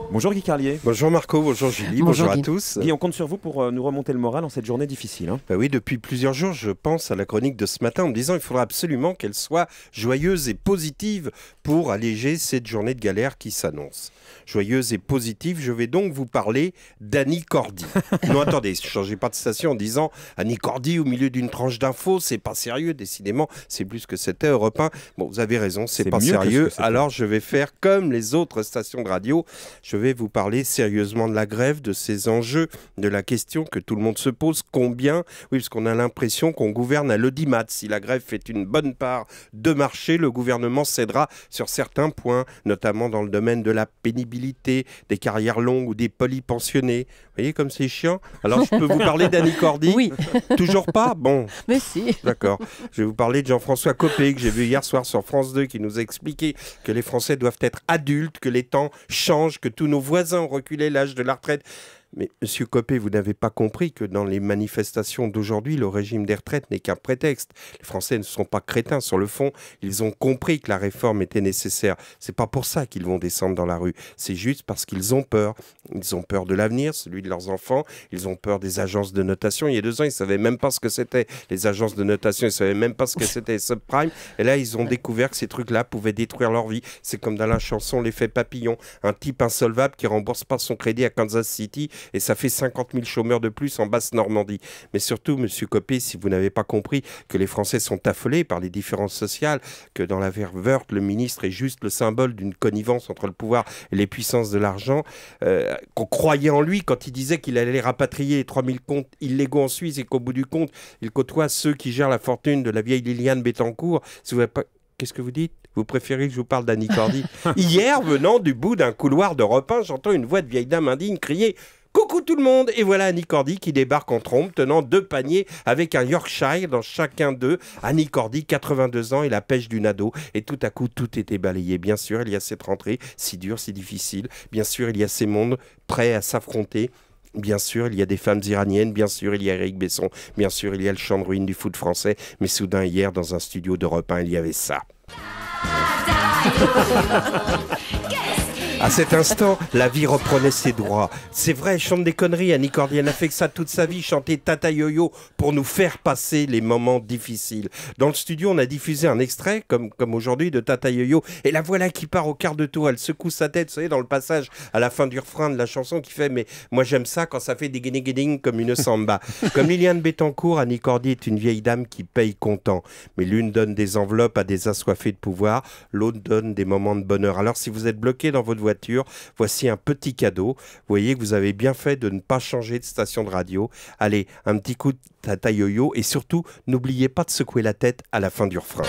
Bonjour Guy Carlier. Bonjour Marco, bonjour Julie, bonjour à tous. Guy, on compte sur vous pour nous remonter le moral en cette journée difficile. Bah oui, depuis plusieurs jours, je pense à la chronique de ce matin en me disant qu'il faudra absolument qu'elle soit joyeuse et positive pour alléger cette journée de galère qui s'annonce. Joyeuse et positive, je vais donc vous parler d'Annie Cordy. Non, attendez, ne changez pas de station en disant Annie Cordy au milieu d'une tranche d'infos, c'est pas sérieux, décidément, c'est plus que c'était Europe 1. Bon, vous avez raison, c'est pas sérieux, alors je vais faire comme les autres stations de radio, je vais vous parler sérieusement de la grève, de ses enjeux, de la question que tout le monde se pose, combien, oui, parce qu'on a l'impression qu'on gouverne à l'audimat. Si la grève fait une bonne part de marché, le gouvernement cédera sur certains points, notamment dans le domaine de la pénibilité, des carrières longues ou des polypensionnés. Vous voyez comme c'est chiant. Alors je peux vous parler d'Annie Cordy? Oui. Toujours pas? Bon. Mais si. D'accord. Je vais vous parler de Jean-François Copé, que j'ai vu hier soir sur France 2, qui nous a expliqué que les Français doivent être adultes, que les temps changent, que tous nos voisins ont reculé l'âge de la retraite. Mais Monsieur Copé, vous n'avez pas compris que dans les manifestations d'aujourd'hui, le régime des retraites n'est qu'un prétexte. Les Français ne sont pas crétins. Sur le fond, ils ont compris que la réforme était nécessaire. C'est pas pour ça qu'ils vont descendre dans la rue. C'est juste parce qu'ils ont peur. Ils ont peur de l'avenir, celui de leurs enfants. Ils ont peur des agences de notation. Il y a 2 ans, ils ne savaient même pas ce que c'était les agences de notation. Ils ne savaient même pas ce que c'était les subprimes. Et là, ils ont découvert que ces trucs-là pouvaient détruire leur vie. C'est comme dans la chanson L'effet papillon. Un type insolvable qui rembourse pas son crédit à Kansas City et ça fait 50 000 chômeurs de plus en Basse-Normandie. Mais surtout, Monsieur Copé, si vous n'avez pas compris que les Français sont affolés par les différences sociales, que dans l'affaire Woerth, le ministre est juste le symbole d'une connivence entre le pouvoir et les puissances de l'argent, qu'on croyait en lui quand il disait qu'il allait rapatrier les 3000 comptes illégaux en Suisse et qu'au bout du compte, il côtoie ceux qui gèrent la fortune de la vieille Liliane Bettencourt. Si vous n'avez pas... Qu'est-ce que vous dites? Vous préférez que je vous parle d'Annie Cordy? Hier, venant du bout d'un couloir d'Europe 1, j'entends une voix de vieille dame indigne crier « Coucou tout le monde !» Et voilà Annie Cordy qui débarque en trompe, tenant 2 paniers avec un Yorkshire dans chacun d'eux. Annie Cordy, 82 ans, et la pêche du ado. Et tout à coup, tout était balayé. Bien sûr, il y a cette rentrée, si dure, si difficile. Bien sûr, il y a ces mondes prêts à s'affronter. Bien sûr, il y a des femmes iraniennes, bien sûr, il y a Éric Besson, bien sûr, il y a le chant de ruine du foot français, mais soudain, hier, dans un studio d'Europe 1, il y avait ça. À cet instant, la vie reprenait ses droits. C'est vrai, elle chante des conneries, Annie Cordy. Elle a fait que ça toute sa vie, chanter Tata Yo-Yo pour nous faire passer les moments difficiles. Dans le studio, on a diffusé un extrait, comme aujourd'hui, de Tata Yo-Yo. Et la voilà qui part au quart de tour. Elle secoue sa tête, vous savez, dans le passage à la fin du refrain de la chanson qui fait « Mais moi j'aime ça quand ça fait des guinéguéding comme une samba ». Comme Liliane Bettencourt, Annie Cordy est une vieille dame qui paye comptant. Mais l'une donne des enveloppes à des assoiffés de pouvoir, l'autre donne des moments de bonheur. Alors si vous êtes bloqué dans votre voiture, voici un petit cadeau. Vous voyez que vous avez bien fait de ne pas changer de station de radio. Allez, un petit coup de Tata Yo-Yo et surtout, n'oubliez pas de secouer la tête à la fin du refrain.